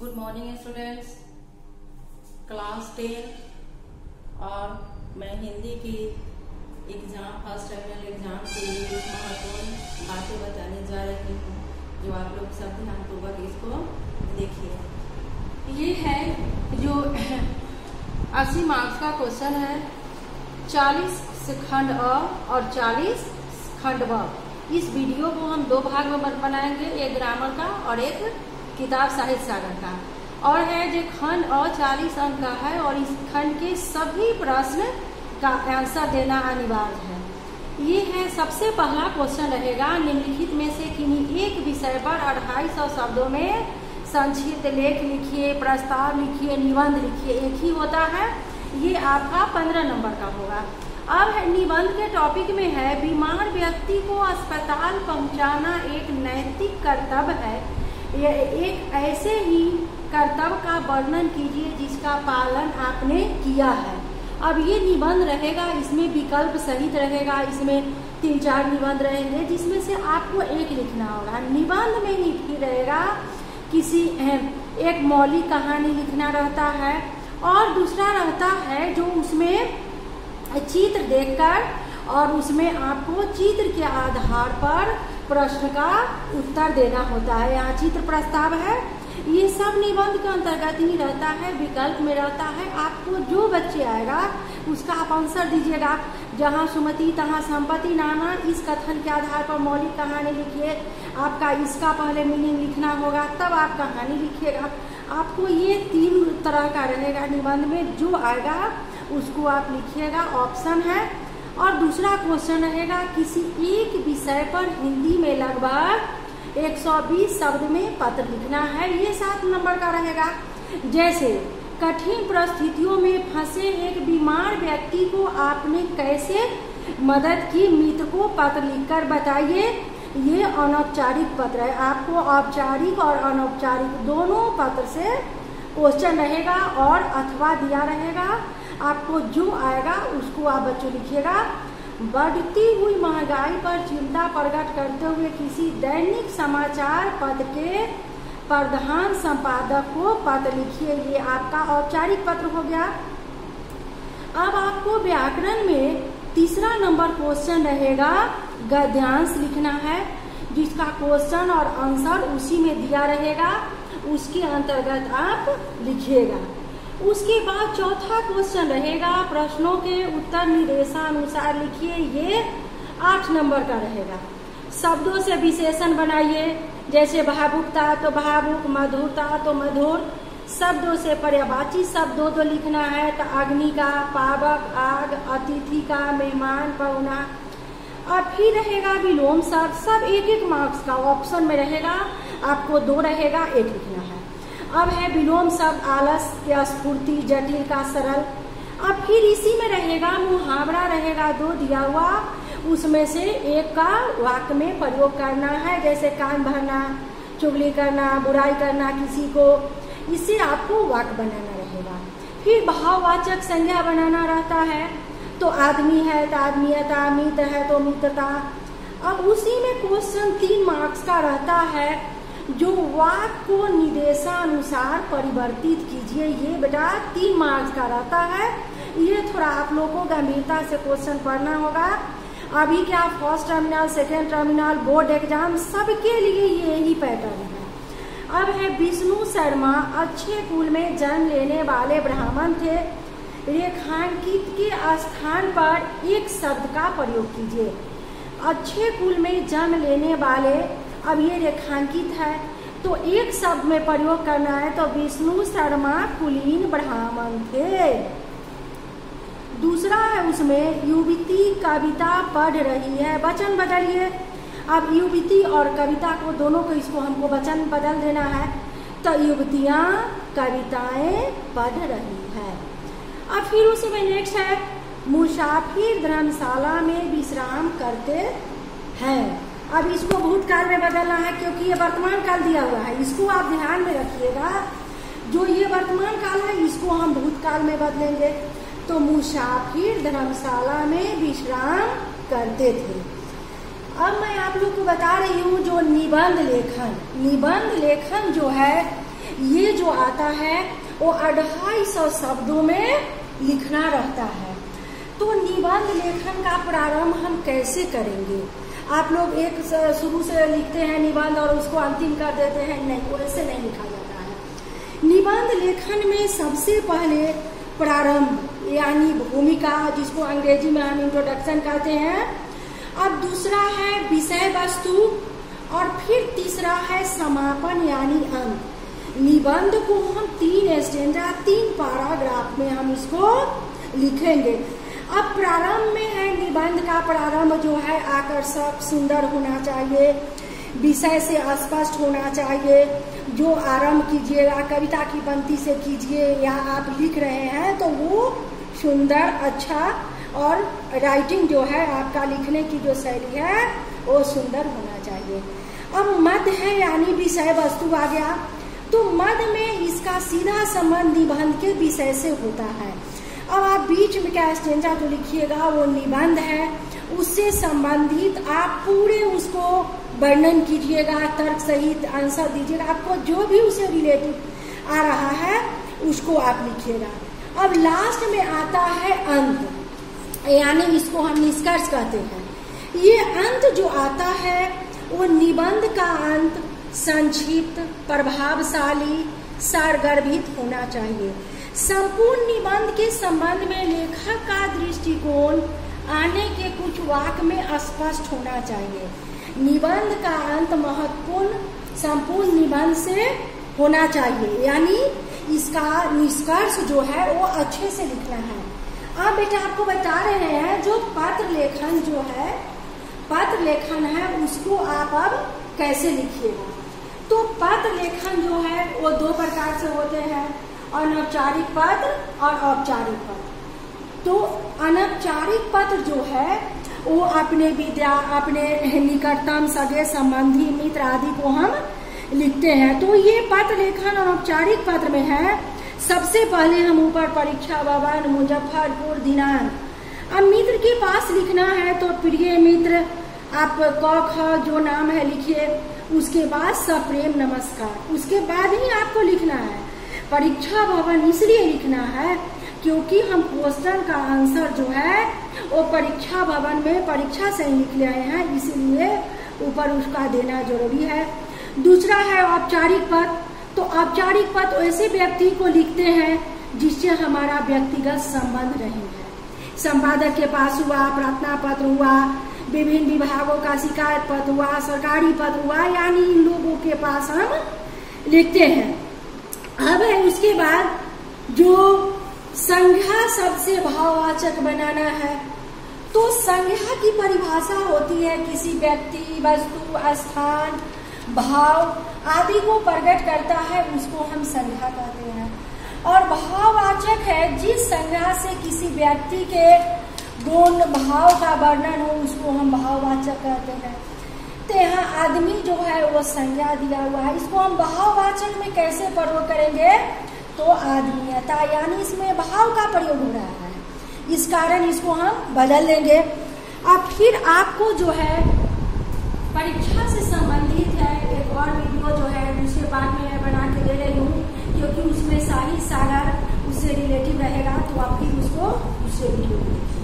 Good morning students, class 10 और मैं हिंदी की एग्जाम फर्स्ट टर्मिनल एग्जाम के लिए कुछ महत्वपूर्ण बातें बताने जा रही हूँ, जो आप लोग सब ध्यानपूर्वक इसको देखिए। ये है जो 80 मार्क्स का क्वेश्चन है, 40 खंड अ और 40 खंड ब। इस वीडियो को हम दो भाग में बनाएंगे, एक ग्रामर का और एक किताब साहित्य सागर का। और है जो खंड अ 40 अंक का है और इस खंड के सभी प्रश्न का आंसर देना अनिवार्य है। ये है सबसे पहला क्वेश्चन रहेगा, निम्नलिखित में से किन्हीं एक विषय पर 250 शब्दों में संक्षिप्त लेख लिखिए, प्रस्ताव लिखिए, निबंध लिखिए। एक ही होता है, ये आपका 15 नंबर का होगा। अब निबंध के टॉपिक में है, बीमार व्यक्ति को अस्पताल पहुंचाना एक नैतिक कर्तव्य है। यह एक ऐसे ही कर्तव्य का वर्णन कीजिए जिसका पालन आपने किया है। अब ये निबंध रहेगा, इसमें विकल्प सहित रहेगा, इसमें 3-4 निबंध रहेंगे जिसमें से आपको एक लिखना होगा। निबंध में ही रहेगा किसी एक मौलिक कहानी लिखना रहता है और दूसरा रहता है जो उसमें चित्र देखकर और उसमें आपको चित्र के आधार पर प्रश्न का उत्तर देना होता है। यहाँ चित्र प्रस्ताव है, ये सब निबंध के अंतर्गत ही रहता है, विकल्प में रहता है। आपको जो बच्चे आएगा उसका आप आंसर दीजिएगा। जहाँ सुमति तहाँ संपत्ति नाना, इस कथन के आधार पर मौलिक कहानी लिखिए। आपका इसका पहले मीनिंग लिखना होगा, तब आप कहानी लिखिएगा। आपको ये 3 तरह का रहेगा निबंध में, जो आएगा उसको आप लिखिएगा, ऑप्शन है। और दूसरा क्वेश्चन रहेगा, किसी एक विषय पर हिंदी में लगभग 120 शब्द में पत्र लिखना है। ये 7 नंबर का रहेगा। जैसे कठिन परिस्थितियों में फंसे एक बीमार व्यक्ति को आपने कैसे मदद की, मित्र को पत्र लिखकर बताइए। ये अनौपचारिक पत्र है, आपको औपचारिक और अनौपचारिक दोनों पत्र से क्वेश्चन रहेगा और अथवा दिया रहेगा। आपको जो आएगा उसको आप बच्चों लिखिएगा। बढ़ती हुई महंगाई पर चिंता प्रकट करते हुए किसी दैनिक समाचार पत्र के प्रधान संपादक को पत्र लिखिए। ये आपका औपचारिक पत्र हो गया। अब आपको व्याकरण में 3रा नंबर क्वेश्चन रहेगा, गद्यांश लिखना है, जिसका क्वेश्चन और आंसर उसी में दिया रहेगा, उसके अंतर्गत आप लिखिएगा। उसके बाद 4था क्वेश्चन रहेगा, प्रश्नों के उत्तर निर्देशानुसार लिखिए। ये 8 नंबर का रहेगा। शब्दों से विशेषण बनाइए, जैसे भावुकता तो भावुक, मधुरता तो मधुर। शब्दों से पर्यायवाची शब्दों तो लिखना है, तो अग्नि का, पावक, आग, अतिथि का, मेहमान, पहुना। और फिर रहेगा विलोम शब्द, सब 1-1 मार्क्स का ऑप्शन में रहेगा। आपको 2 रहेगा, 1 लिखना है। अब है विलोम शब्द, आलस या स्फूर्ति, जटिल का सरल। अब फिर इसी में रहेगा मुहावरा रहेगा 2 दिया हुआ, उसमें से एक का वाक्य में प्रयोग करना है, जैसे कान भरना, चुगली करना, बुराई करना किसी को। इससे आपको वाक्य बनाना रहेगा। फिर भाववाचक संज्ञा बनाना रहता है, तो आदमी है तो आदमीयता, मित्र है तो मित्रता। अब उसी में क्वेश्चन 3 मार्क्स का रहता है, जो वाक्य को निर्देशानुसार परिवर्तित कीजिए। ये बेटा 3 मार्क्स का रहता है। ये थोड़ा आप लोगों को गंभीरता से क्वेश्चन पढ़ना होगा। अभी क्या first terminal, second terminal, board exam सबके लिए यही पैटर्न है। अब है विष्णु शर्मा अच्छे कुल में जन्म लेने वाले ब्राह्मण थे। रेखांकित के स्थान पर एक शब्द का प्रयोग कीजिए। अच्छे कुल में जन्म लेने वाले, अब ये रेखांकित है तो एक शब्द में प्रयोग करना है, तो विष्णु शर्मा कुलीन ब्राह्मण थे। दूसरा है उसमें युवती कविता पढ़ रही है, वचन बदलिए। अब युवती और कविता को दोनों को इसको हमको वचन बदल देना है, तो युवतियाँ कविताएं पढ़ रही है। अब फिर उसमें नेक्स्ट है, मुसाफिर धर्मशाला में विश्राम करते हैं। अब इसको भूतकाल में बदलना है, क्योंकि ये वर्तमान काल दिया हुआ है, इसको आप ध्यान में रखिएगा। जो ये वर्तमान काल है इसको हम भूतकाल में बदलेंगे। तो मुसाफिर धर्मशाला में विश्राम करते थे। अब मैं आप लोग को बता रही हूँ जो निबंध लेखन जो है ये जो आता है वो 250 शब्दों में लिखना रहता है। तो निबंध लेखन का प्रारंभ हम कैसे करेंगे? आप लोग एक शुरू से लिखते हैं निबंध और उसको अंतिम कर देते हैं, नहीं, वैसे नहीं लिखा जाता है। निबंध लेखन में सबसे पहले प्रारंभ यानी भूमिका, जिसको अंग्रेजी में हम इंट्रोडक्शन कहते हैं, अब दूसरा है विषय वस्तु, और फिर तीसरा है समापन यानी अंत। निबंध को हम 3 स्टेंजा 3 पैराग्राफ में हम इसको लिखेंगे। अब प्रारंभ में है, निबंध का प्रारंभ जो है आकर्षक, सुंदर होना चाहिए, विषय से स्पष्ट होना चाहिए। जो आरंभ कीजिएगा कविता की पंक्ति से कीजिए या आप लिख रहे हैं तो वो सुंदर, अच्छा, और राइटिंग जो है आपका लिखने की जो शैली है वो सुंदर होना चाहिए। अब मध्य है यानी विषय वस्तु आ गया। तो मध्य में इसका सीधा संबंध निबंध के विषय से होता है। अब आप बीच में क्या स्टेंजा जो लिखिएगा वो निबंध है, उससे संबंधित आप पूरे उसको वर्णन कीजिएगा, तर्क सहित आंसर दीजिएगा। आपको जो भी उसे रिलेटिव आ रहा है उसको आप लिखिएगा। अब लास्ट में आता है अंत, यानी इसको हम निष्कर्ष कहते हैं। ये अंत जो आता है वो निबंध का अंत संक्षिप्त, प्रभावशाली, सारगर्भित होना चाहिए। संपूर्ण निबंध के संबंध में लेखक का दृष्टिकोण आने के कुछ वाक्य में स्पष्ट होना चाहिए। निबंध का अंत महत्वपूर्ण संपूर्ण निबंध से होना चाहिए, यानी इसका निष्कर्ष जो है वो अच्छे से लिखना है। अब बेटा आपको बता रहे हैं जो पत्र लेखन जो है, पत्र लेखन है उसको आप अब कैसे लिखिएगा। तो पत्र लेखन जो है वो 2 प्रकार से होते हैं, अनौपचारिक पत्र और औपचारिक पत्र। तो अनौपचारिक पत्र जो है वो अपने निकटतम सगे संबंधी मित्र आदि को हम लिखते हैं। तो ये पत्र लेखन अनौपचारिक पत्र में है। सबसे पहले हम ऊपर परीक्षा भवन मुजफ्फरपुर दिनांक। अब मित्र के पास लिखना है तो प्रिय मित्र, आप क ख जो नाम है लिखिए, उसके बाद सप्रेम नमस्कार, उसके बाद ही आपको लिखना है। परीक्षा भवन इसलिए लिखना है क्योंकि हम क्वेश्चन का आंसर जो है वो परीक्षा भवन में परीक्षा से ही लिख रहे हैं, इसीलिए ऊपर उसका देना जरूरी है। दूसरा है औपचारिक पत्र। तो औपचारिक पत्र ऐसे व्यक्ति को लिखते हैं जिससे हमारा व्यक्तिगत संबंध रहेगा। संपादक के पास हुआ, प्रार्थना पत्र हुआ, विभिन्न विभागों का शिकायत पत्र हुआ, सरकारी पत्र हुआ, यानी इन लोगों के पास हम लिखते हैं। अब है उसके बाद जो संज्ञा सबसे भाववाचक बनाना है। तो संज्ञा की परिभाषा होती है किसी व्यक्ति, वस्तु, स्थान, भाव आदि को प्रकट करता है, उसको हम संज्ञा कहते हैं। और भाववाचक है जिस संज्ञा से किसी व्यक्ति के गुण भाव का वर्णन हो, उसको हम भाववाचक कहते हैं। तो यहाँ आदमी जो है वो संज्ञा दिया हुआ है, इसको हम भाववाचक में कैसे प्रयोग करेंगे? तो आदमीयता, यानी इसमें भाव का प्रयोग हो रहा है, इस कारण इसको हम बदल लेंगे। अब फिर आपको जो है परीक्षा से संबंधित है एक और वीडियो जो है दूसरे पार्ट में मैं बना के दे रही हूँ, क्योंकि उसमें साहित्य सागर उससे रिलेटिव रहेगा, तो आप फिर उसको दूसरे वीडियो में